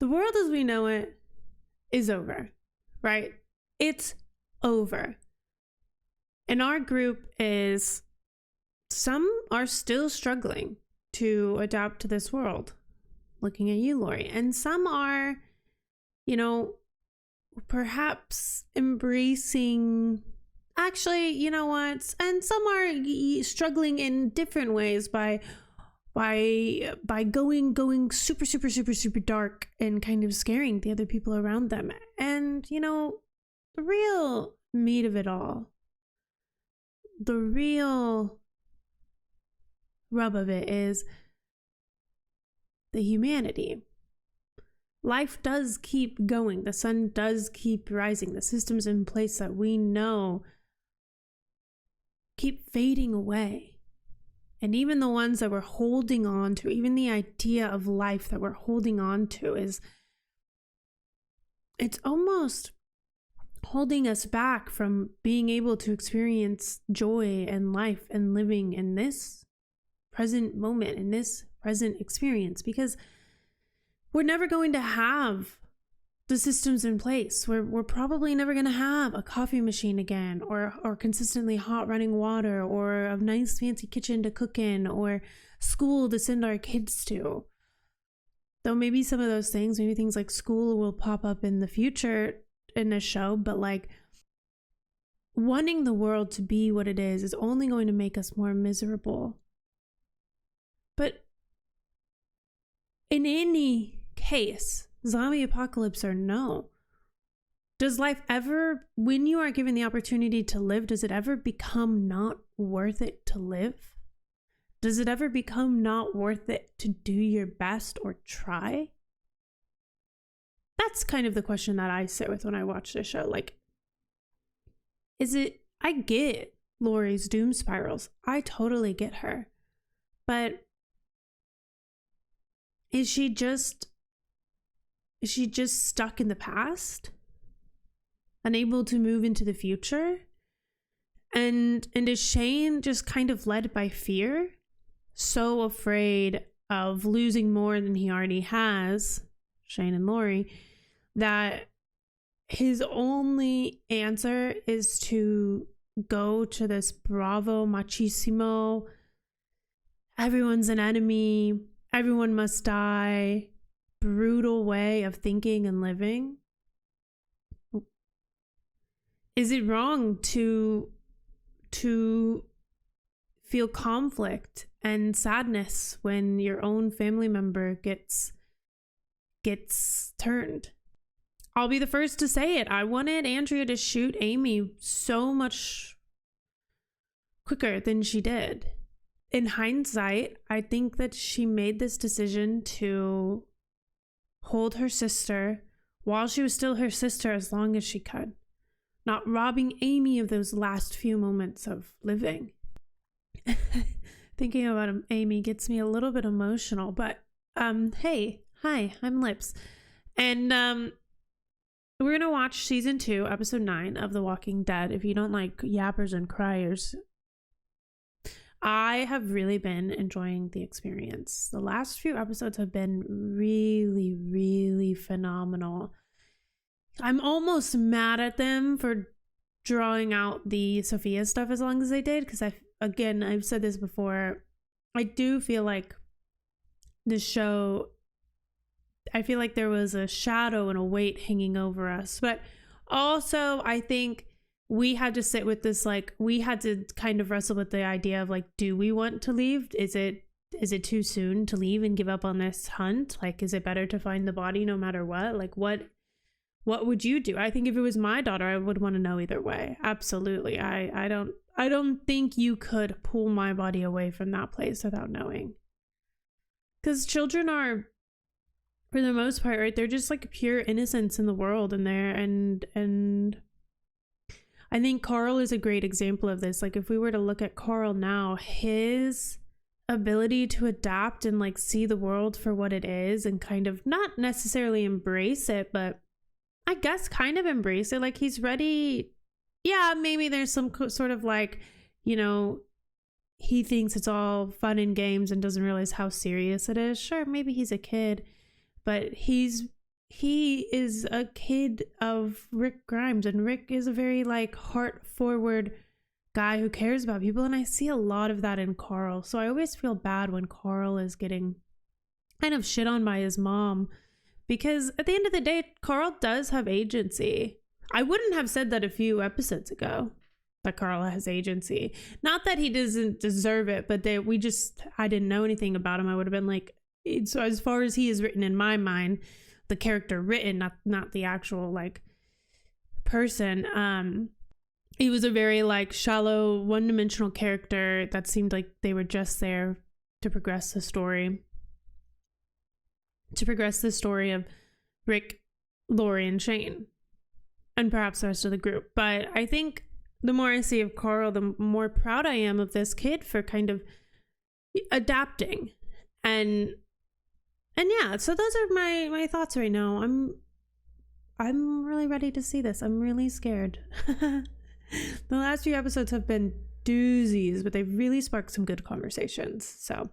The world as we know it is over, right? It's over. And our group is, some are still struggling to adapt to this world. Looking at you, Lori. And some are, perhaps embracing, actually, you know what? And some are struggling in different ways by going super, super, super, super dark and kind of scaring the other people around them. And, the real meat of it all, the real rub of it is the humanity. Life does keep going. The sun does keep rising. The systems in place that we know keep fading away. And even the ones that we're holding on to, even the idea of life that we're holding on to it's almost holding us back from being able to experience joy and life and living in this present moment, in this present experience, because we're never going to have the systems in place. We're probably never going to have a coffee machine again, or consistently hot running water, or a nice fancy kitchen to cook in, or school to send our kids to. Though maybe some of those things, maybe things like school will pop up in the future in this show, but like wanting the world to be what it is only going to make us more miserable. But in any case, zombie apocalypse or no, does life ever, when you are given the opportunity to live, does it ever become not worth it to live? Does it ever become not worth it to do your best or try? That's kind of the question that I sit with when I watch this show. Like, I get Lori's doom spirals. I totally get her. But is she just stuck in the past? Unable to move into the future? And is Shane just kind of led by fear? So afraid of losing more than he already has, Shane and Lori, that his only answer is to go to this bravo machismo, everyone's an enemy, everyone must die, brutal way of thinking and living? Is it wrong to feel conflict and sadness when your own family member gets turned? I'll be the first to say it. I wanted Andrea to shoot Amy so much quicker than she did. In hindsight, I think that she made this decision to hold her sister while she was still her sister as long as she could, not robbing Amy of those last few moments of living. Thinking about Amy gets me a little bit emotional, but hi, I'm Lips. And we're going to watch season 2, episode 9 of The Walking Dead. If you don't like yappers and criers, I have really been enjoying the experience. The last few episodes have been really, really phenomenal. I'm almost mad at them for drawing out the Sophia stuff as long as they did, because I've said this before, I do feel like this show, I feel like there was a shadow and a weight hanging over us. But also, I think we had to sit with this, like, we had to kind of wrestle with the idea of, like, do we want to leave? Is it too soon to leave and give up on this hunt? Like, is it better to find the body no matter what? Like, what would you do? I think if it was my daughter, I would want to know either way. Absolutely. I don't think you could pull my body away from that place without knowing. Because children are, for the most part, right, they're just like pure innocence in the world, and and I think Carl is a great example of this. Like, if we were to look at Carl now, his ability to adapt and like see the world for what it is and kind of not necessarily embrace it, but I guess kind of embrace it. Like, he's ready. Yeah, maybe there's some sort of like, he thinks it's all fun and games and doesn't realize how serious it is. Sure, maybe he's a kid, but he's he is a kid of Rick Grimes, and Rick is a very like heart forward guy who cares about people, and I see a lot of that in Carl. So I always feel bad when Carl is getting kind of shit on by his mom, because at the end of the day, Carl does have agency. I wouldn't have said that a few episodes ago, that Carl has agency. Not that he doesn't deserve it, but I didn't know anything about him. I would have been like, so as far as he is written in my mind, the character written, not the actual like person, he was a very like shallow, one-dimensional character that seemed like they were just there to progress the story. Of Rick, Lori, and Shane, and perhaps the rest of the group. But I think the more I see of Carl, the more proud I am of this kid for kind of adapting. And yeah, so those are my thoughts right now. I'm really ready to see this. I'm really scared. The last few episodes have been doozies, but they've really sparked some good conversations. So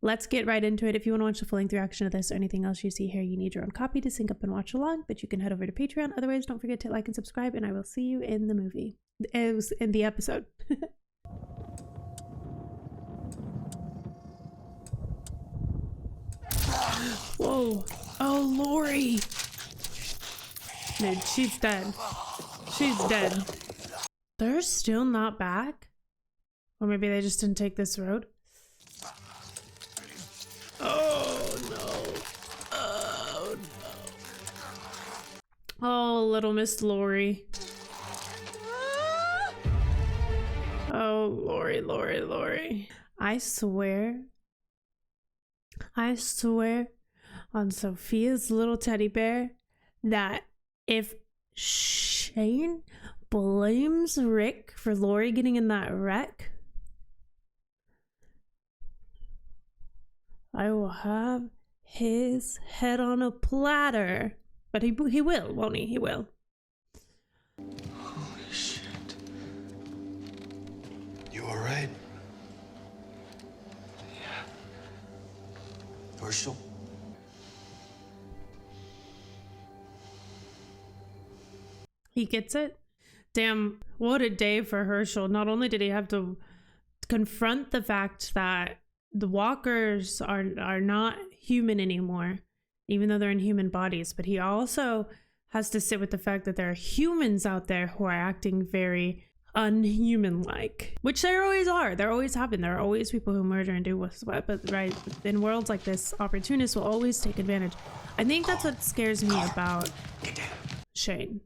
let's get right into it. If you want to watch the full length reaction of this or anything else you see here, you need your own copy to sync up and watch along, but you can head over to Patreon. Otherwise, don't forget to like and subscribe, and I will see you in the movie. It was in the episode. Whoa. Oh, Lori. Dude, she's dead. She's dead. They're still not back? Or maybe they just didn't take this road? Oh, no. Oh, no. Oh, little Miss Lori. Oh, Lori. I swear on Sophia's little teddy bear that if Shane blames Rick for Lori getting in that wreck, I will have his head on a platter. But he will, won't he? He will. Holy shit. You all right? Yeah. Herschel? He gets it? Damn, what a day for Herschel. Not only did he have to confront the fact that the walkers are not human anymore, even though they're in human bodies, but he also has to sit with the fact that there are humans out there who are acting very unhuman-like, which there always are. There always have been. There are always people who murder and do what's what, but right, in worlds like this, opportunists will always take advantage. I think that's what scares me about Shane.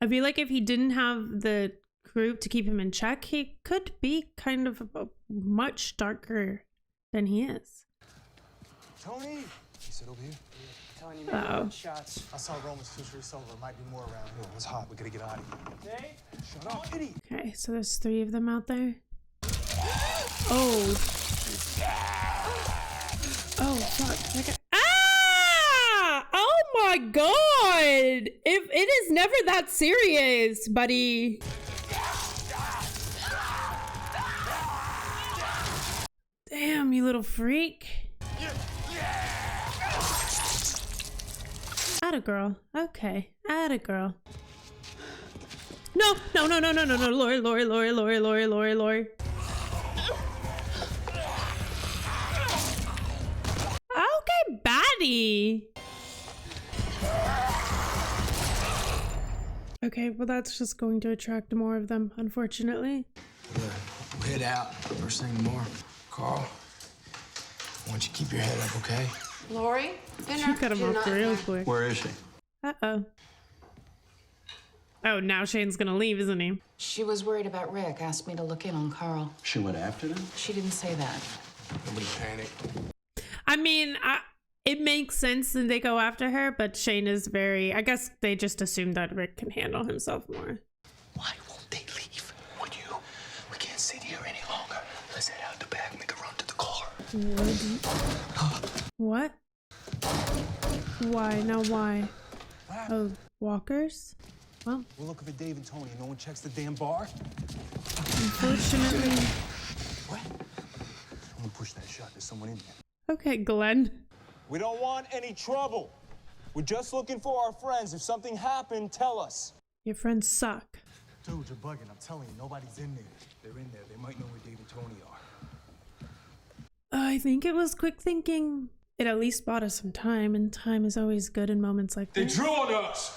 I feel like if he didn't have the group to keep him in check, he could be kind of much darker than he is. Tony, you sit over here. Telling you, man, shots. I saw Roman's future silver. Might be more around here. It's hot. We gotta get out of here. Hey, Shut up, idiot. Okay, so there's 3 of them out there. Oh. Oh, fuck. Okay. Ah! Oh my god! If it is never that serious, buddy. Damn, you little freak. Atta girl. Okay. Atta girl. No, Lori. Okay, baddie. Okay, well that's just going to attract more of them, unfortunately. We'll head out first thing tomorrow. Carl, why don't you keep your head up, okay? Lori, She cut him off real quick. Where is she? Uh-oh. Oh, now Shane's gonna leave, isn't he? she was worried about Rick, asked me to look in on Carl. She went after them? She didn't say that. Nobody panicked. I mean, it makes sense that they go after her, but Shane is very... I guess they just assume that Rick can handle himself more. Why won't they leave? Would you? We can't sit here any longer. Let's head out the back, make a run to the car. What? Why? Now why? Oh, walkers? Well, We're looking for Dave and Tony. No one checks the damn bar. unfortunately... What? I'm gonna push that shut. There's someone in there. Okay, Glenn. We don't want any trouble. We're just looking for our friends. If something happened, tell us. Your friends suck. Dude, you're bugging. I'm telling you, nobody's in there. They're in there. They might know where Dave and Tony are. I think it was quick thinking. It at least bought us some time, and time is always good in moments like They this. drew on us.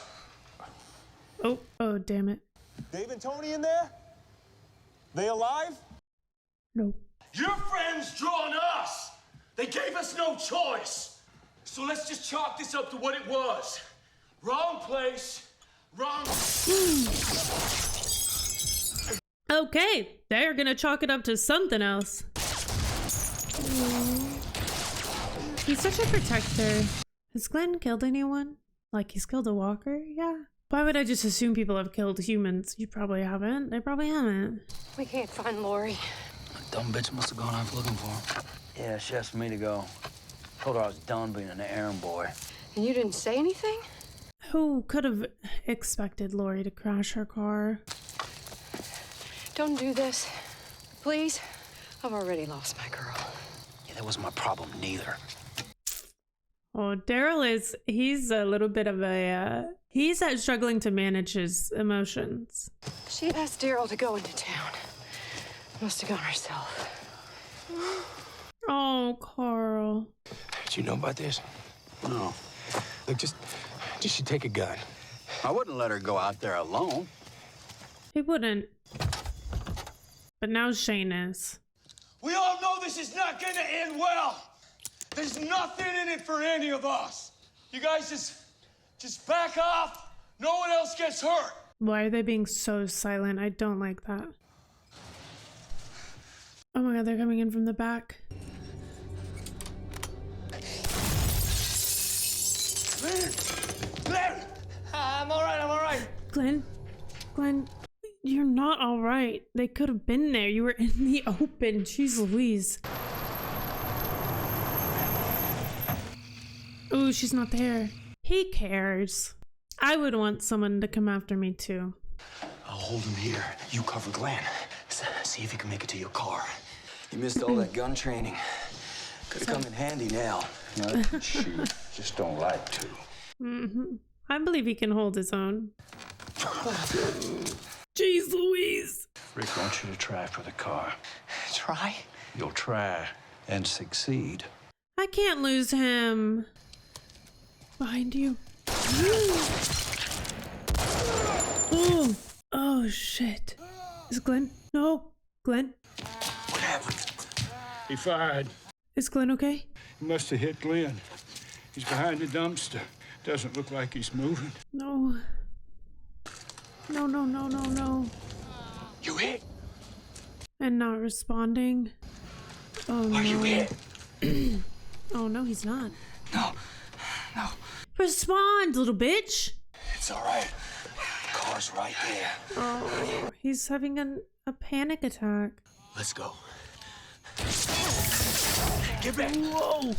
Oh, damn it. Dave and Tony in there? They alive? No. Your friends drew on us. They gave us no choice. So let's just chalk this up to what it was. Wrong place, wrong... Okay, they're gonna chalk it up to something else. He's such a protector. Has Glenn killed anyone? Like he's killed a walker? Yeah. Why would I just assume people have killed humans? You probably haven't. They probably haven't. We can't find Lori. Dumb bitch must have gone off looking for him. Yeah, she asked me to go. Told her I was done being an errand boy. And you didn't say anything? Who could have expected Lori to crash her car? Don't do this. Please. I've already lost my girl. Yeah, that wasn't my problem neither. Oh, Daryl he's a little bit of a, he's struggling to manage his emotions. She asked Daryl to go into town. Must have gone herself. Oh, Carl. Did you know about this? No. Look, just should take a gun. I wouldn't let her go out there alone. He wouldn't. But now Shane is. We all know this is not gonna end well. There's nothing in it for any of us. You guys just back off. No one else gets hurt. Why are they being so silent? I don't like that. Oh my god, they're coming in from the back. Glenn! I'm all right. Glenn, you're not all right. They could have been there. You were in the open. Jeez Louise. Ooh, she's not there. He cares. I would want someone to come after me too. I'll hold him here. You cover Glenn. See if you can make it to your car. You missed all that gun training. Could have come in handy now. No, shoot. Just don't like to. I believe he can hold his own. Jeez Louise. Rick wants you to try for the car. Try? You'll try and succeed. I can't lose him. Behind you. Ooh. Oh shit. Is Glenn? No. Glenn? What happened? He fired. Is Glenn okay? He must have hit Glenn. He's behind the dumpster. Doesn't look like he's moving. No. No. You hit? And not responding. Oh no. Are you hit? Oh no, he's not. No. Respond, little bitch. It's all right. The car's right there. Oh, he's having a panic attack. Let's go. Get back. Whoa.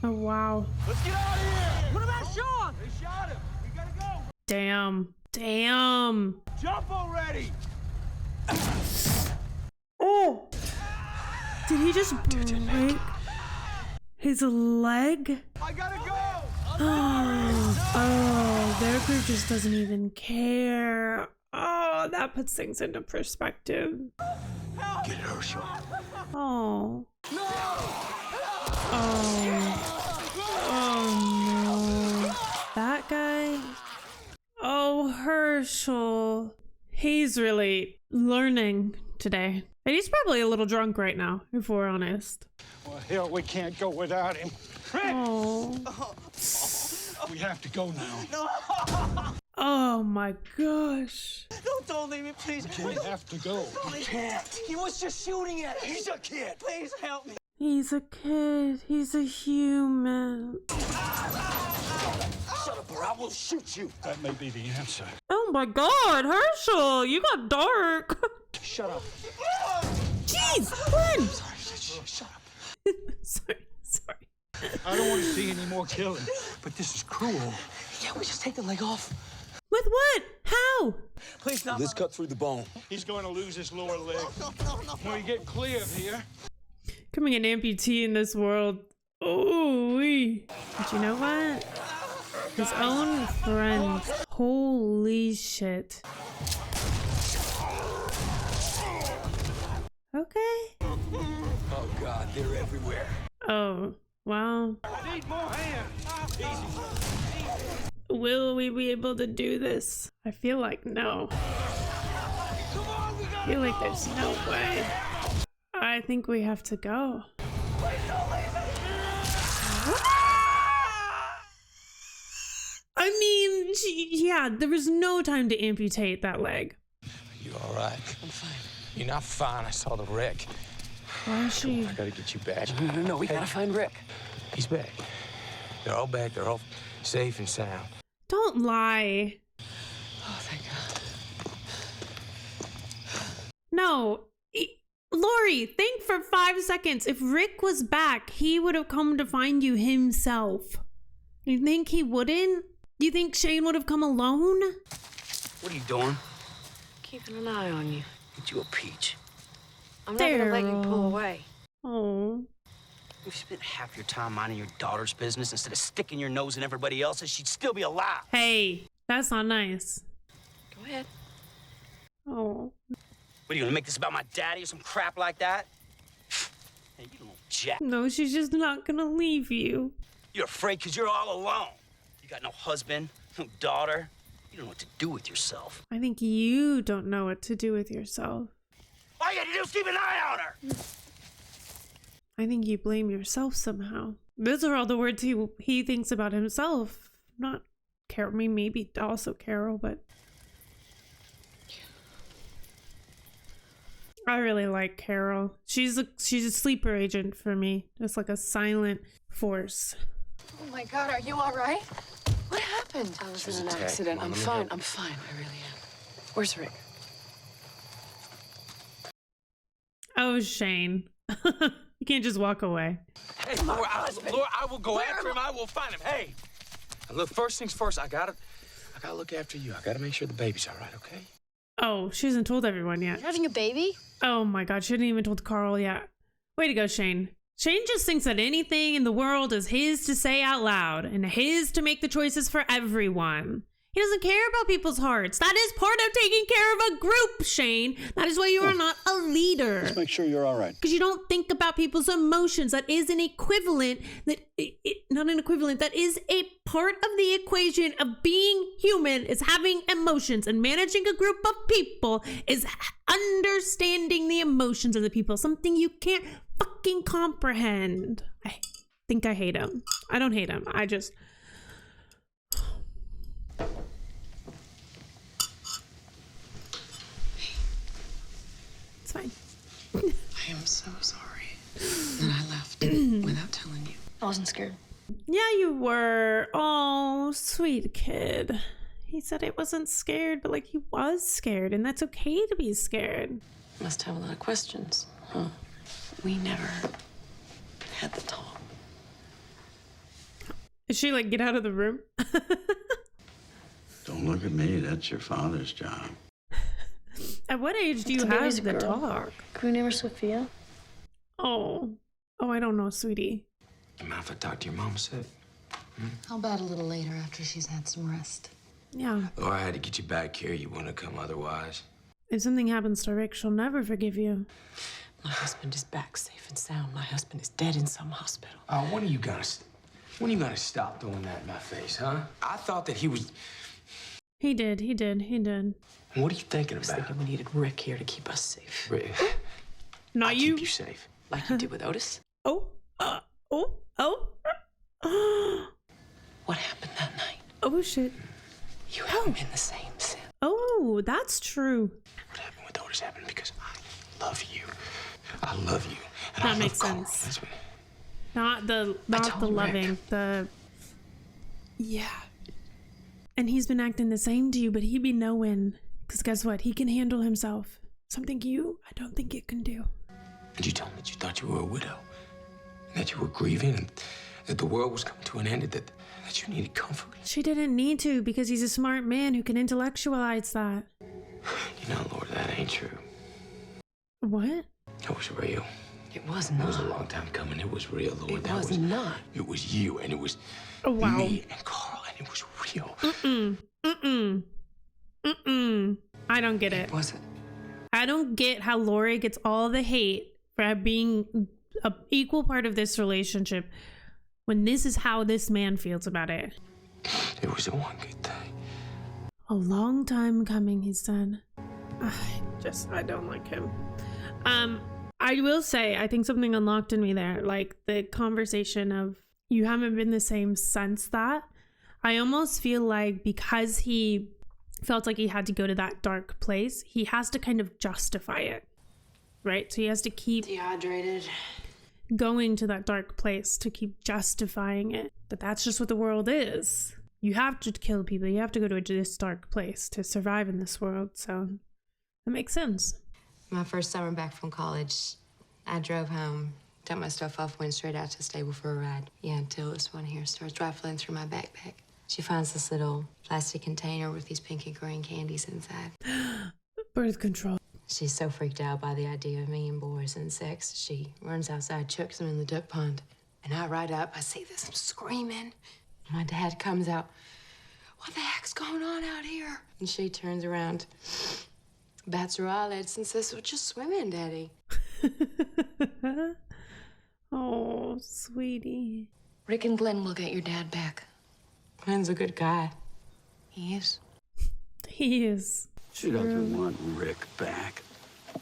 Oh wow. Let's get out of here. What about Sean? They shot him. We gotta go. Damn. Jump already. Oh. Did he just break his leg? I gotta go. Oh, their group just doesn't even care. Oh, that puts things into perspective. Get her, Sean. Oh. Oh no. That guy. Oh, Herschel. He's really learning today. And he's probably a little drunk right now, if we're honest. Well, hell, we can't go without him. Oh. We have to go now. Oh my gosh. Don't leave me, please. We have to go. I can't. He was just shooting at us. He's a kid. Please help me. He's a kid. He's a human. Shut up or I will shoot you. That may be the answer. Oh my god, Herschel, you got dark. Shut up. Jeez, Glenn. Sorry, shut up. Sorry. I don't want to see any more killing, but this is cruel. Can't we just take the leg off? With what? How? Please, not. Let's cut through the bone. He's going to lose his lower leg. When we get clear of here. Becoming an amputee in this world. Oh, but you know what? His own friends. Holy shit. Okay. Oh, God, they're everywhere. Oh, well. I need more hands. Will we be able to do this? I feel like no. I feel like there's no way. I think we have to go. I mean, yeah, there was no time to amputate that leg. You all right? I'm fine. You're not fine. I saw the wreck. Why is she? I gotta get you back. No, we gotta find Rick. He's back. They're all back. They're all safe and sound. Don't lie. Oh, thank God. No. Lori, think for 5 seconds. If Rick was back, he would have come to find you himself. You think he wouldn't? You think Shane would have come alone? What are you doing? Keeping an eye on you. Get you a peach. I'm not gonna let you pull away. Oh. If you spent half your time minding your daughter's business instead of sticking your nose in everybody else's, she'd still be alive. Hey, that's not nice. Go ahead. Oh. What, are you gonna make this about my daddy or some crap like that? Hey, you don't know jack. No, she's just not gonna leave you. You're afraid because you're all alone. You got no husband, no daughter. You don't know what to do with yourself. I think you don't know what to do with yourself. All you gotta do is keep an eye on her. I think you blame yourself somehow. Those are all the words he thinks about himself. Not Carol. I mean, maybe also Carol, but I really like Carol. She's a sleeper agent for me. Just like a silent force. Oh my God, are you all right? What happened? I was in an accident. I'm fine. I'm fine. I really am. Where's Rick? Oh, Shane. You can't just walk away. Hey, Laura, I will go after him. I will find him. Hey, look, first things first. I gotta look after you. I gotta make sure the baby's all right, okay? Oh, she hasn't told everyone yet. You're having a baby? Oh my God, she hadn't even told Carl yet. Way to go, Shane. Shane just thinks that anything in the world is his to say out loud and his to make the choices for everyone. He doesn't care about people's hearts. That is part of taking care of a group, Shane. That is why you are not a leader. Just make sure you're all right. Because you don't think about people's emotions. That is an equivalent, not an equivalent, that is a part of the equation of being human, is having emotions. And managing a group of people is understanding the emotions of the people. Something you can't fucking comprehend. I think I hate him. I don't hate him. I just... Fine. I am so sorry that I left without telling you. I wasn't scared. Yeah, you were. Oh, sweet kid. He said it wasn't scared, but like he was scared, and that's okay to be scared. Must have a lot of questions, huh? We never had the talk. Is she like, get out of the room? Don't look at me. That's your father's job. At what age do you have the talk? Can we name her Sophia? Oh, I don't know, sweetie. You mind if I talk to your mom, Sid? How about a little later after she's had some rest? Yeah. Laura, I had to get you back here. You wouldn't have come otherwise. If something happens to Rick, she'll never forgive you. My husband is back safe and sound. My husband is dead in some hospital. When are you gonna stop doing that in my face, huh? I thought that he was... He did. What are you thinking I was about? thinking we needed Rick here to keep us safe. Rick, Not I'll you. keep you safe. Like you did with Otis. Oh. What happened that night? Oh, shit. You have him in the same cell. Oh, that's true. What happened with Otis happened because I love you. I love you. And That I makes love Carl. sense. That's what... Not the told loving, Rick. the... Yeah. And he's been acting the same to you, but he be knowing. Because guess what? He can handle himself. Something I don't think you can do. Did you tell him that you thought you were a widow? And that you were grieving and that the world was coming to an end and that you needed comfort? She didn't need to because he's a smart man who can intellectualize that. You know, Lord, that ain't true. What? It was real. It was It not. was a long time coming. It was real, Lord. It was not. It was you, and it was Wow. me and Carl, and it was real. I don't get it. It wasn't. I don't get how Lori gets all the hate for being an equal part of this relationship when this is how this man feels about it. It was the one good thing. A long time coming, he said. I don't like him. I will say, I think something unlocked in me there, like the conversation of you haven't been the same since that. I almost feel like because he felt like he had to go to that dark place, he has to kind of justify it, right? So he has to keep Dehydrated. going to that dark place to keep justifying it. But that's just what the world is. You have to kill people. You have to go to this dark place to survive in this world. So that makes sense. My first summer back from college, I drove home, took my stuff off, went straight out to the stable for a ride. Yeah, until this one here starts rifling through my backpack. She finds this little plastic container with these pink and green candies inside. Birth control. She's so freaked out by the idea of me and boys and sex, she runs outside, chucks them in the duck pond. And I ride up, I see this, I'm screaming. My dad comes out, "What the heck's going on out here?" And she turns around, bats her eyelids and says, "We're just swimming, Daddy." Oh, sweetie. Rick and Glenn will get your dad back. Glenn's a good guy. He is. He is. She doesn't want Rick back.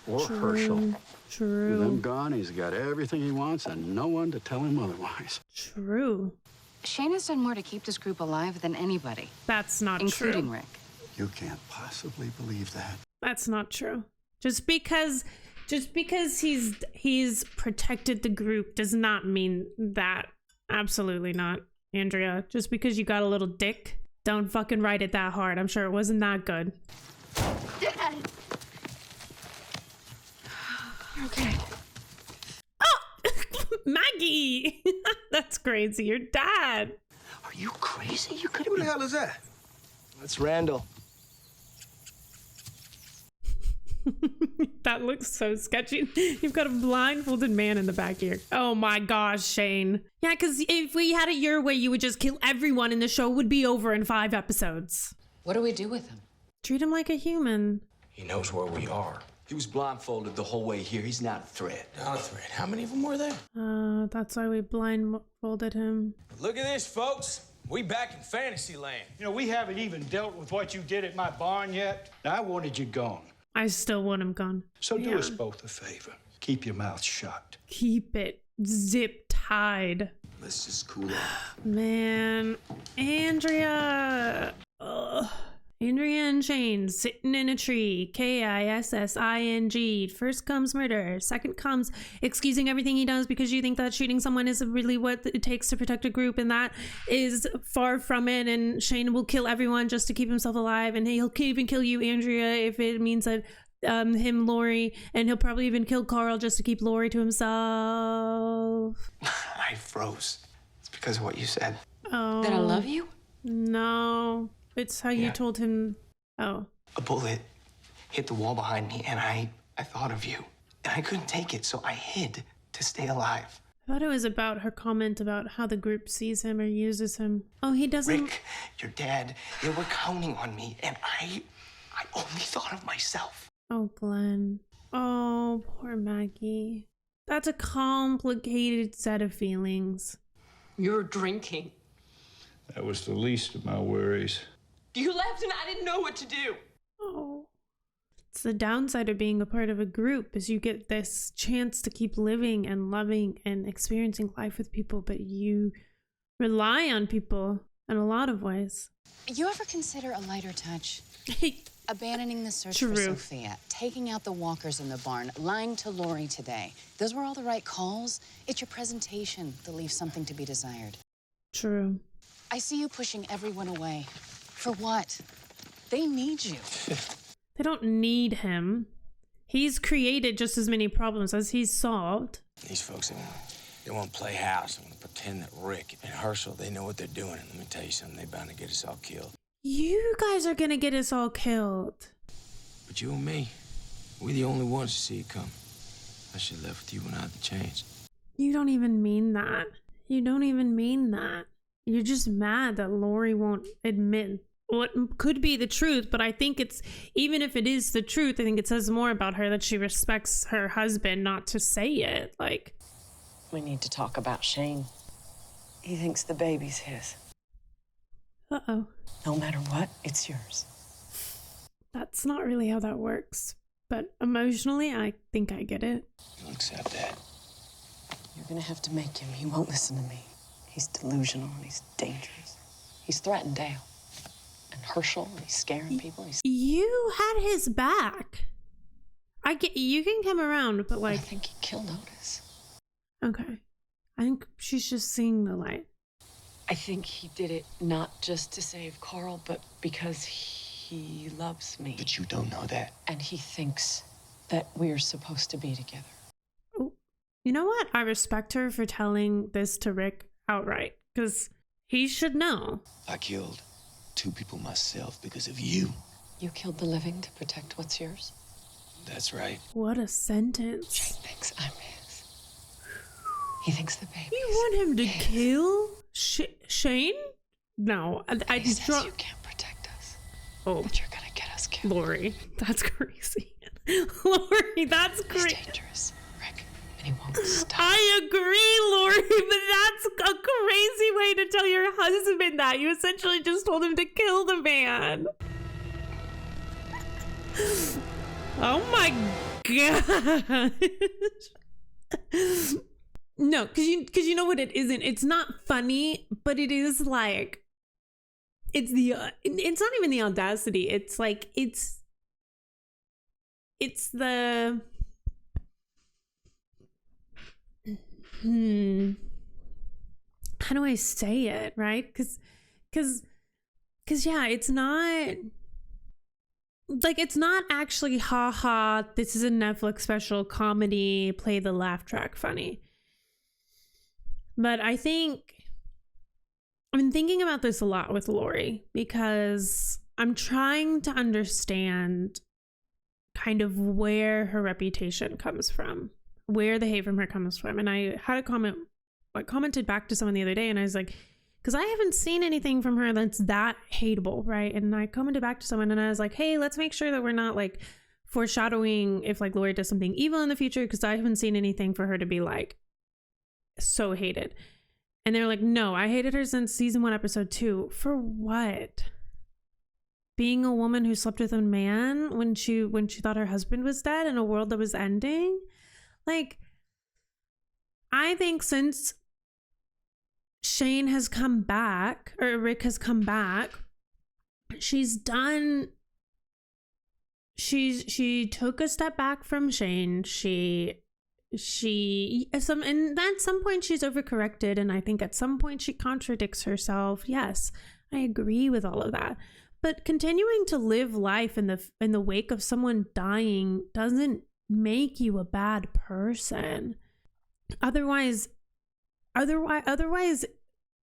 Or Herschel. True. With him gone, he's got everything he wants and no one to tell him otherwise. True. Shane has done more to keep this group alive than anybody. That's not including true. Rick. You can't possibly believe that. That's not true. Just because he's protected the group does not mean that. Absolutely not, Andrea. Just because you got a little dick, don't fucking write it that hard. I'm sure it wasn't that good. Dad! You're okay. Maggie! That's crazy. Your dad. Are you crazy? You could Who the hell is that? That's Randall. That looks so sketchy. You've got a blindfolded man in the back here. Oh my gosh, Shane. Yeah, because if we had it your way, you would just kill everyone and the show would be over in 5 episodes. What do we do with him? Treat him like a human. He knows where we are. He was blindfolded the whole way here. He's not a threat. Not a threat. How many of them were there? That's why we blindfolded him. Look at this, folks. We back in fantasy land. You know, we haven't even dealt with what you did at my barn yet. Now, I wanted you gone. I still want him gone. So do us both a favor. Keep your mouth shut. Keep it zip tied. Let's just cool off. Man, Andrea. Ugh. Andrea and Shane sitting in a tree. Kissing. First comes murder. Second comes excusing everything he does because you think that shooting someone is really what it takes to protect a group, and that is far from it. And Shane will kill everyone just to keep himself alive, and he'll even kill you, Andrea, if it means that him, Lori, and he'll probably even kill Carl just to keep Lori to himself. I froze. It's because of what you said. Oh. That I love you? No. It's how you told him. Oh. A bullet hit the wall behind me, and I thought of you. And I couldn't take it, so I hid to stay alive. I thought it was about her comment about how the group sees him or uses him. Oh, he doesn't. Rick, your dad, they were counting on me, and I only thought of myself. Oh, Glenn. Oh, poor Maggie. That's a complicated set of feelings. You're drinking. That was the least of my worries. You left and I didn't know what to do. Oh. It's the downside of being a part of a group is you get this chance to keep living and loving and experiencing life with people, but you rely on people in a lot of ways. You ever consider a lighter touch? Abandoning the search True. for Sophia, taking out the walkers in the barn, lying to Lori today. Those were all the right calls. It's your presentation that leaves something to be desired. True. I see you pushing everyone away. For what? They need you. They don't need him. He's created just as many problems as he's solved. These folks, they want to play house. They want to pretend that Rick and Herschel, they know what they're doing. And let me tell you something, they're bound to get us all killed. You guys are gonna get us all killed. But you and me, we're the only ones to see it come. I should live with you when I have the change. You don't even mean that. You don't even mean that. You're just mad that Lori won't admit what could be the truth, but I think it's, even if it is the truth, I think it says more about her that she respects her husband not to say it. Like, We need to talk about Shane. He thinks the baby's his. uh-oh. No matter what, it's yours. That's not really how that works. But emotionally, I think I get it. You'll accept that. You're gonna have to make him. He won't listen to me. He's delusional and he's dangerous. He's threatened Dale and Herschel, and he's scaring people. You had his back. I get, you can come around, but like, I think he killed Otis. Okay. I think she's just seeing the light. I think he did it not just to save Carl, but because he loves me. But you don't know that. And he thinks that we're supposed to be together. Oh, you know what? I respect her for telling this to Rick outright, because he should know. I killed 2 people myself because of you. You killed the living to protect what's yours? That's right. What a sentence. Shane thinks I'm his. He thinks the baby. You want him to kill Shane? No, I He just says you can't protect us. Oh, But you're gonna get us killed. Lori, that's crazy. Lori, that's He's crazy. dangerous, Rick, and he won't stop. I agree, Lori, but that's a crazy way to tell your husband that. You essentially just told him to kill the man. Oh my god. No, because you know what it isn't. It's not funny, but it is like, it's not even the audacity. It's like, it's the, how do I say it, right? Because yeah, it's not, like, it's not actually haha, this is a Netflix special comedy, play the laugh track funny. But I think I've been thinking about this a lot with Lori, because I'm trying to understand kind of where her reputation comes from, where the hate from her comes from. And I had a comment, I commented back to someone the other day, and I was like, because I haven't seen anything from her that's that hateable, right? And I commented back to someone and I was like, hey, let's make sure that we're not like foreshadowing if like Lori does something evil in the future, because I haven't seen anything for her to be like so hated. And they're like, no, I hated her since season 1 episode 2. For what? Being a woman who slept with a man when she thought her husband was dead in a world that was ending? Like, I think since Shane has come back, or Rick has come back, she took a step back from Shane. And at some point she's overcorrected, and I think at some point she contradicts herself. Yes, I agree with all of that. But continuing to live life in the wake of someone dying doesn't make you a bad person. Otherwise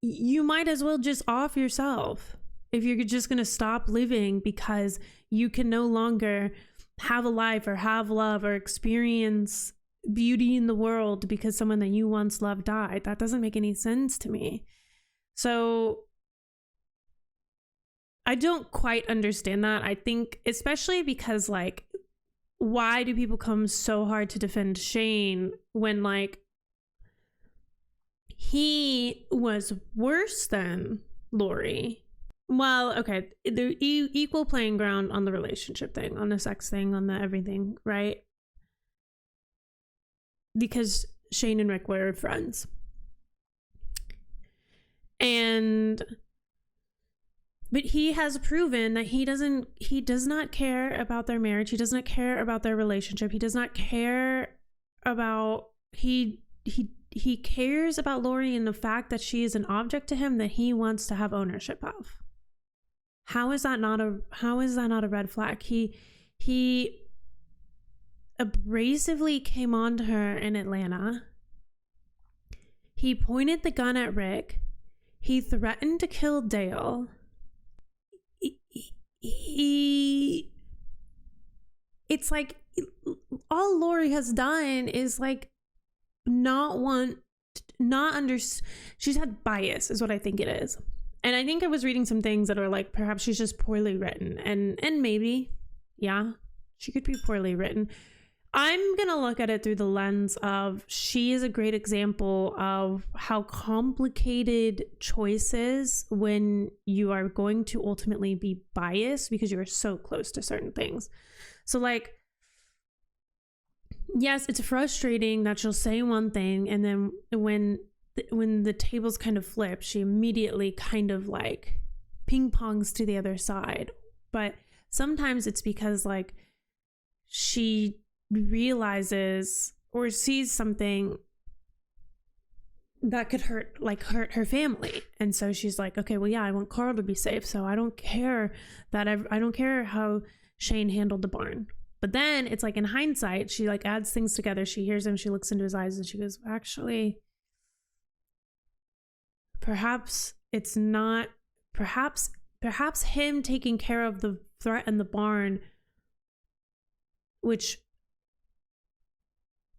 you might as well just off yourself if you're just going to stop living because you can no longer have a life or have love or experience beauty in the world because someone that you once loved died. That doesn't make any sense to me. So I don't quite understand that. I think especially because, like, why do people come so hard to defend Shane when, like, he was worse than Lori? Well, okay, the equal playing ground on the relationship thing, on the sex thing, on the everything, right? Because Shane and Rick were friends. But he has proven that he does not care about their marriage. He does not care about their relationship. He does not care about, he cares about Lori and the fact that she is an object to him that he wants to have ownership of. How is that not a red flag? He abrasively came on to her in Atlanta. He pointed the gun at Rick. He threatened to kill Dale. it's like all Lori has done is like she's had bias is what I think it is. And I think I was reading some things that are like, perhaps she's just poorly written, and maybe, yeah, she could be poorly written. I'm gonna look at it through the lens of, she is a great example of how complicated choices when you are going to ultimately be biased because you are so close to certain things. So like, yes, it's frustrating that she'll say one thing, and then when the tables kind of flip, she immediately kind of like ping pongs to the other side. But sometimes it's because like she realizes or sees something that could hurt her family, and so she's like, okay, well, yeah, I want Carl to be safe, so I don't care how Shane handled the barn. But then it's like, in hindsight, she like adds things together. She hears him, she looks into his eyes, and she goes, actually, perhaps it's not, perhaps him taking care of the threat in the barn, which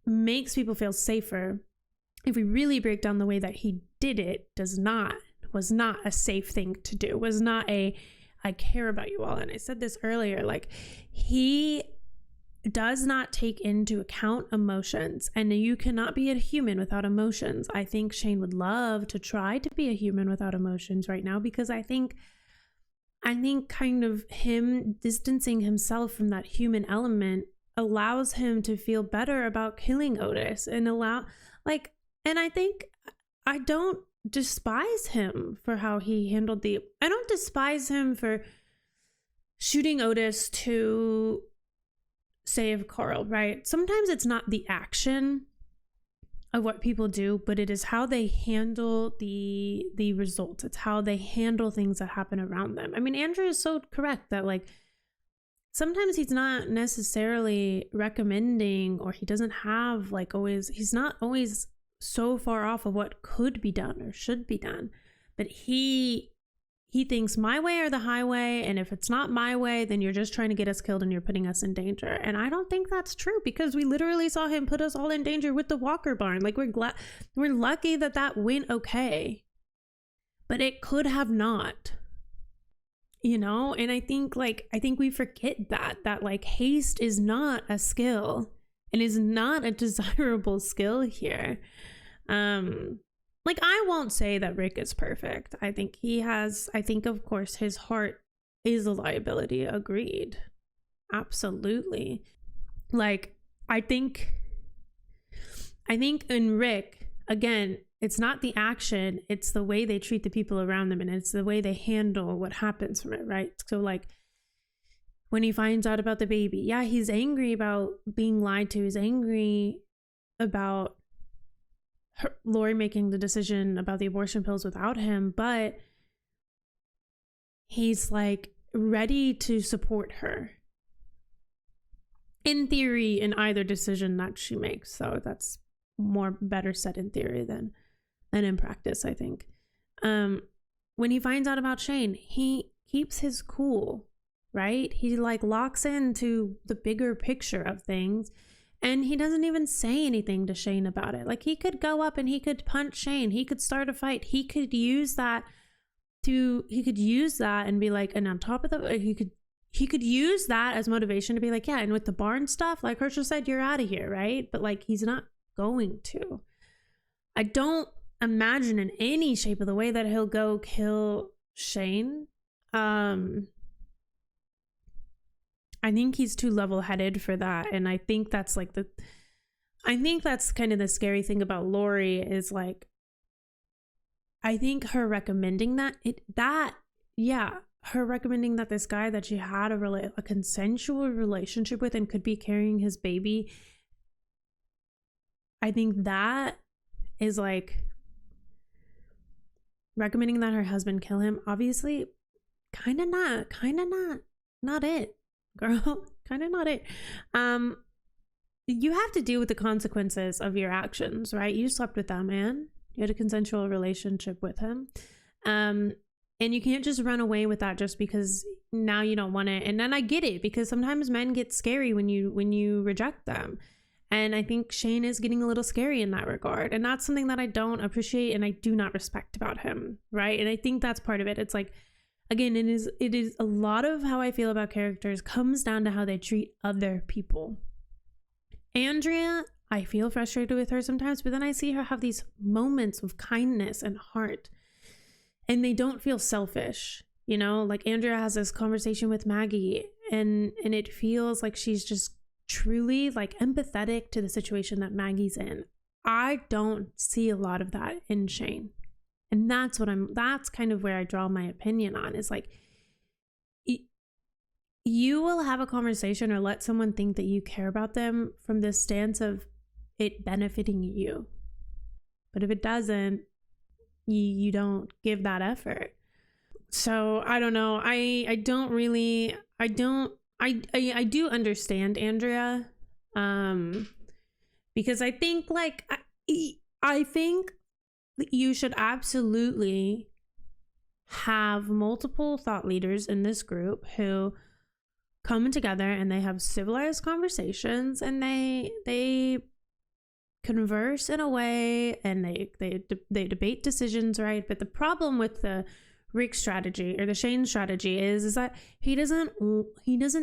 makes people feel safer, if we really break down the way that he did it, was not a safe thing to do, was not a, I care about you all. And I said this earlier, like, he does not take into account emotions, and you cannot be a human without emotions. I think Shane would love to try to be a human without emotions right now, because I think kind of him distancing himself from that human element allows him to feel better about killing Otis, and I think I don't despise him for how he handled I don't despise him for shooting Otis to save Carl, right? Sometimes it's not the action of what people do, but it is how they handle the results. It's how they handle things that happen around them. I mean, Andrew is so correct that like, sometimes he's not necessarily recommending, or he doesn't have like always, he's not always so far off of what could be done or should be done, but he thinks my way or the highway, and if it's not my way, then you're just trying to get us killed and you're putting us in danger. And I don't think that's true, because we literally saw him put us all in danger with the Walker barn. Like, we're lucky that went okay, but it could have not, you know? And I think we forget that like, haste is not a skill and is not a desirable skill here. Like, I won't say that Rick is perfect. I think of course his heart is a liability. Agreed. Absolutely. Like, I think in Rick, again, it's not the action, it's the way they treat the people around them, and it's the way they handle what happens from it, right? So like, when he finds out about the baby, yeah, he's angry about being lied to. He's angry about Lori making the decision about the abortion pills without him, but he's like ready to support her in theory in either decision that she makes. So that's better said in theory than in practice, I think. When he finds out about Shane, he keeps his cool, right? He like locks into the bigger picture of things. And he doesn't even say anything to Shane about it. Like, he could go up and he could punch Shane. He could start a fight. He could use that and be like, and on top of that, he could use that as motivation to be like, yeah, and with the barn stuff, like Herschel said, you're out of here, right? But like, he's not going to. I don't imagine in any shape of the way that he'll go kill Shane. I think he's too level-headed for that, and I think that's kind of the scary thing about Lori is like, I think her recommending her recommending that this guy that she had a consensual relationship with and could be carrying his baby, I think that is like recommending that her husband kill him. Obviously, kind of not it. Girl, kind of not it. You have to deal with the consequences of your actions, right? You slept with that man. You had a consensual relationship with him. And you can't just run away with that just because now you don't want it. And then I get it, because sometimes men get scary when you reject them. And I think Shane is getting a little scary in that regard. And that's something that I don't appreciate and I do not respect about him, right? And I think that's part of it. It's like, again, it is a lot of how I feel about characters comes down to how they treat other people. Andrea, I feel frustrated with her sometimes, but then I see her have these moments of kindness and heart. And they don't feel selfish, you know? Like Andrea has this conversation with Maggie and it feels like she's just truly like empathetic to the situation that Maggie's in. I don't see a lot of that in Shane. And that's kind of where I draw my opinion on, is like, you will have a conversation or let someone think that you care about them from the stance of it benefiting you. But if it doesn't, you don't give that effort. So I don't know. I do understand Andrea, because I think I think you should absolutely have multiple thought leaders in this group who come together and they have civilized conversations and they converse in a way and they debate decisions, right? But the problem with the Rick strategy or the Shane strategy is that he doesn't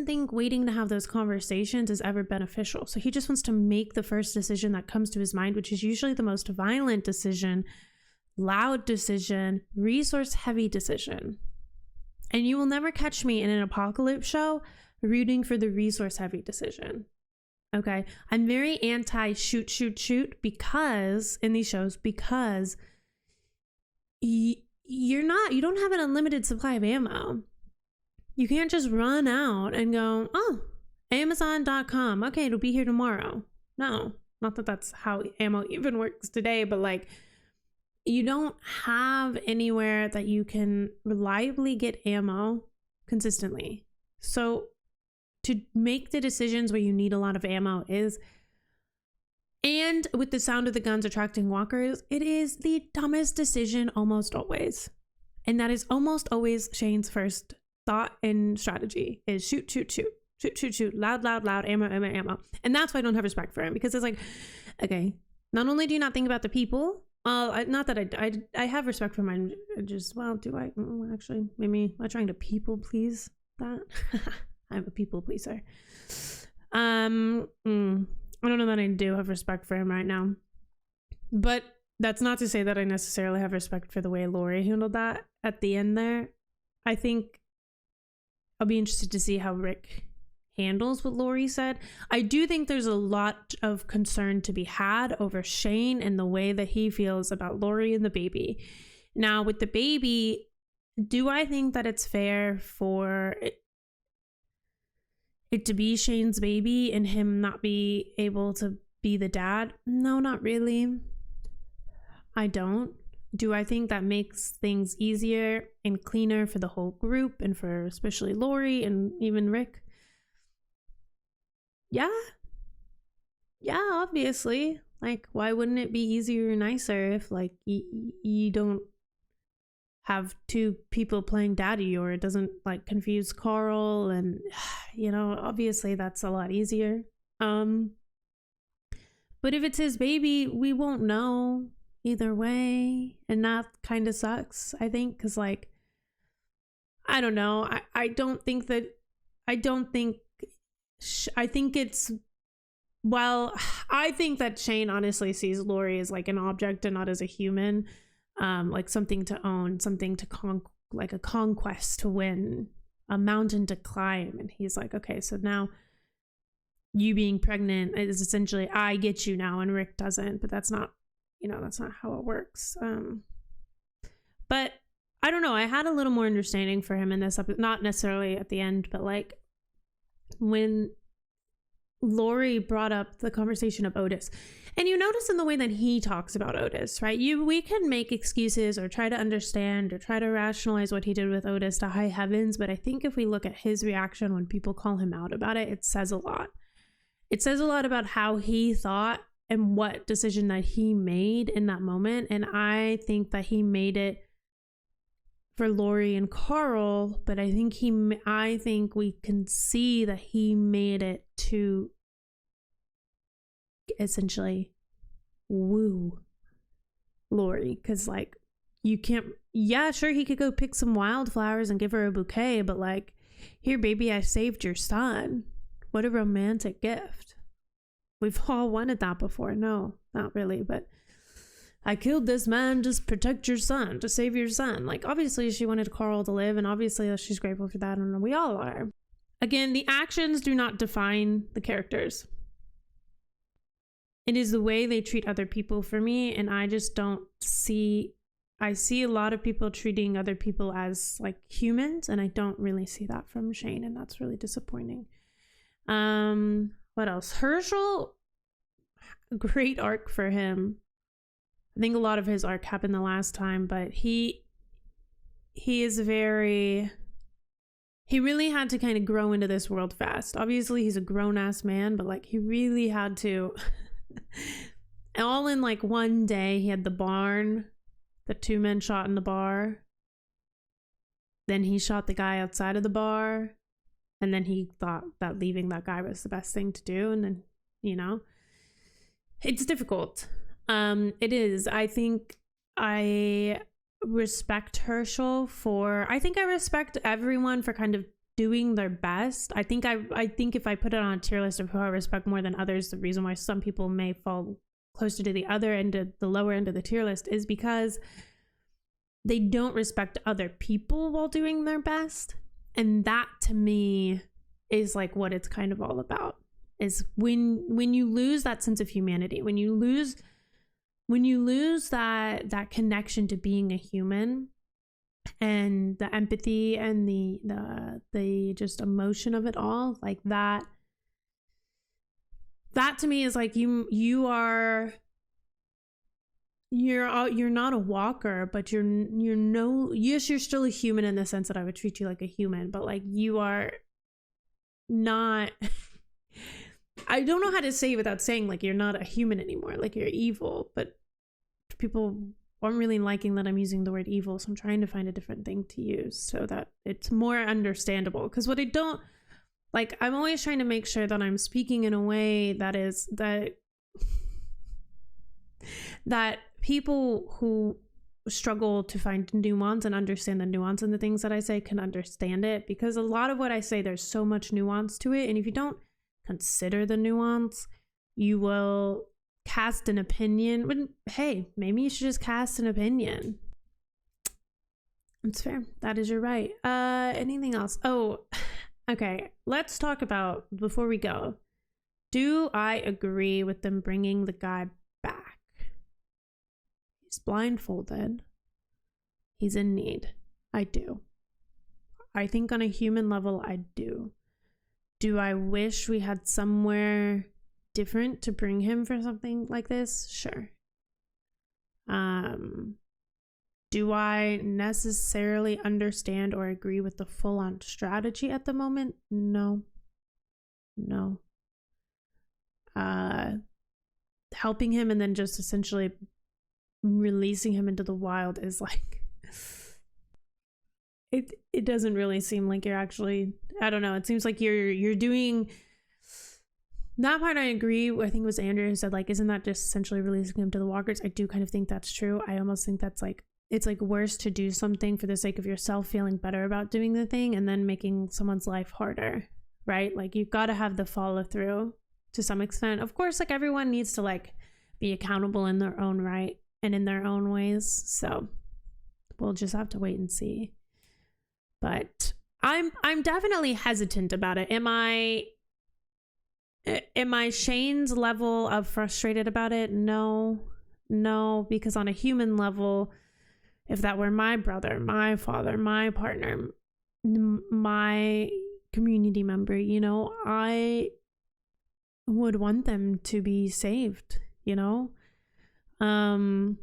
think waiting to have those conversations is ever beneficial. So he just wants to make the first decision that comes to his mind, which is usually the most violent decision, loud decision, resource heavy decision. And you will never catch me in an apocalypse show rooting for the resource heavy decision. Okay, I'm very anti shoot because in these shows, because you don't have an unlimited supply of ammo. You can't just run out and go, oh, Amazon.com. Okay, it'll be here tomorrow. No, not that that's how ammo even works today, but like, you don't have anywhere that you can reliably get ammo consistently. So to make the decisions where you need a lot of ammo and with the sound of the guns attracting walkers, it is the dumbest decision almost always. And that is almost always Shane's first thought and strategy is shoot, loud, ammo. And that's why I don't have respect for him, because it's like, okay, not only do you not think about the people, not that I have respect for mine, just, well, do I? Actually, maybe I'm trying to people please that. I'm a people pleaser. I don't know that I do have respect for him right now. But that's not to say that I necessarily have respect for the way Lori handled that at the end there. I think I'll be interested to see how Rick handles what Lori said. I do think there's a lot of concern to be had over Shane and the way that he feels about Lori and the baby. Now, with the baby, do I think that it's fair for it to be Shane's baby and him not be able to be the dad? No, not really. I don't. Do I think that makes things easier and cleaner for the whole group and for especially Lori and even Rick? Yeah, obviously. Like, why wouldn't it be easier and nicer if like you don't have two people playing daddy, or it doesn't like confuse Carl, and you know, obviously that's a lot easier. But if it's his baby, we won't know either way, and that kind of sucks, I think, because like, I don't know, I think that Shane honestly sees Lori as like an object and not as a human, like something to own, something to like a conquest to win, a mountain to climb. And he's like, okay, so now you being pregnant is essentially, I get you now, and Rick doesn't. But that's not, that's not how it works. But I don't know, I had a little more understanding for him in this episode, not necessarily at the end, but like when Lori brought up the conversation of Otis, and you notice in the way that he talks about Otis, right? We can make excuses or try to understand or try to rationalize what he did with Otis to high heavens, but I think if we look at his reaction when people call him out about it, it says a lot. It says a lot about how he thought and what decision that he made in that moment, and I think that he made it for Lori and Carl, but I think we can see that he made it to essentially woo Lori, because like you can't, yeah, sure, he could go pick some wildflowers and give her a bouquet, but like, here baby, I saved your son. What a romantic gift. We've all wanted that before. No, not really, but I killed this man to protect your son, to save your son. Like, obviously she wanted Carl to live, and obviously she's grateful for that, and we all are. Again, the actions do not define the characters. It is the way they treat other people for me, and I just don't see... I see a lot of people treating other people as, like, humans, and I don't really see that from Shane, and that's really disappointing. What else? Herschel, great arc for him. I think a lot of his arc happened the last time, but he is very... He really had to kind of grow into this world fast. Obviously, he's a grown-ass man, but, like, he really had to... All in, like, one day, he had the barn, the 2 men shot in the bar. Then he shot the guy outside of the bar. And then he thought that leaving that guy was the best thing to do. And then, you know, it's difficult. It is. I think I respect Herschel for... I think I respect everyone for kind of doing their best. I think if I put it on a tier list of who I respect more than others, the reason why some people may fall closer to the other end of the lower end of the tier list is because they don't respect other people while doing their best. And that to me is like what it's kind of all about, is when you lose that sense of humanity, when you lose that connection to being a human, and the empathy and the just emotion of it all, like that to me is like you're not a walker, but yes, you're still a human in the sense that I would treat you like a human, but like you are not... I don't know how to say it without saying like you're not a human anymore, like you're evil, but people aren't really liking that I'm using the word evil, so I'm trying to find a different thing to use so that it's more understandable. Because what I don't like, I'm always trying to make sure that I'm speaking in a way that is that people who struggle to find nuance and understand the nuance in the things that I say can understand it, because a lot of what I say, there's so much nuance to it, and if you don't consider the nuance, you will cast an opinion when, hey, maybe you should just cast an opinion. It's fair. That is your right. Anything else? Oh, okay. Let's talk about, before we go, do I agree with them bringing the guy back? He's blindfolded. He's in need. I do. I think on a human level, I do. Do I wish we had somewhere different to bring him for something like this? Sure. Do I necessarily understand or agree with the full-on strategy at the moment? No. Helping him and then just essentially releasing him into the wild is like... It doesn't really seem like you're actually... I don't know. It seems like you're doing... That part I agree. I think it was Andrew who said, like, isn't that just essentially releasing him to the walkers? I do kind of think that's true. I almost think that's like, it's like worse to do something for the sake of yourself feeling better about doing the thing and then making someone's life harder, right? Like, you've got to have the follow through to some extent. Of course, like, everyone needs to like be accountable in their own right and in their own ways. So we'll just have to wait and see. But I'm definitely hesitant about it. Am I Shane's level of frustrated about it? No, because on a human level, if that were my brother, my father, my partner, my community member, you know, I would want them to be saved, you know? But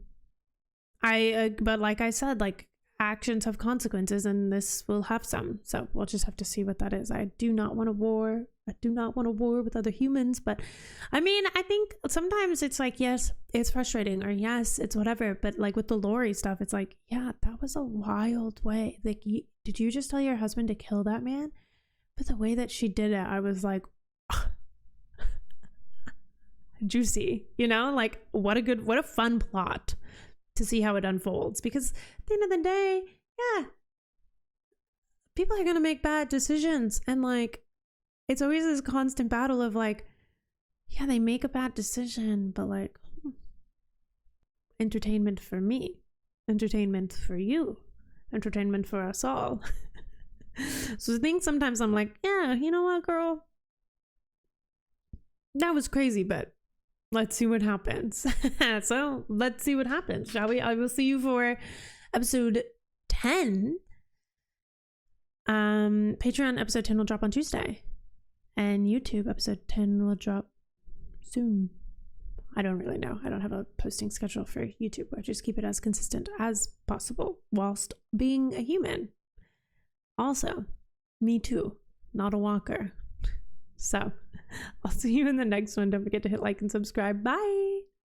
like I said, like, actions have consequences, and this will have some. So we'll just have to see what that is. I do not want a war. I do not want a war with other humans. But I mean, I think sometimes it's like, yes, it's frustrating, or yes, it's whatever. But like with the Lori stuff, it's like, yeah, that was a wild way. Like, did you just tell your husband to kill that man? But the way that she did it, I was like, juicy, you know, like what a fun plot to see how it unfolds. Because at the end of the day, yeah, people are gonna make bad decisions, and like it's always this constant battle of like, yeah, they make a bad decision, but like entertainment for me, entertainment for you, entertainment for us all. So I think sometimes I'm like, yeah, you know what, girl, that was crazy, but let's see what happens. So let's see what happens, shall we? I will see you for episode 10. Patreon episode 10 will drop on Tuesday, and YouTube episode 10 will drop soon. I don't really know. I don't have a posting schedule for YouTube. I just keep it as consistent as possible whilst being a human. Also, me too, not a walker. So I'll see you in the next one. Don't forget to hit like and subscribe. Bye.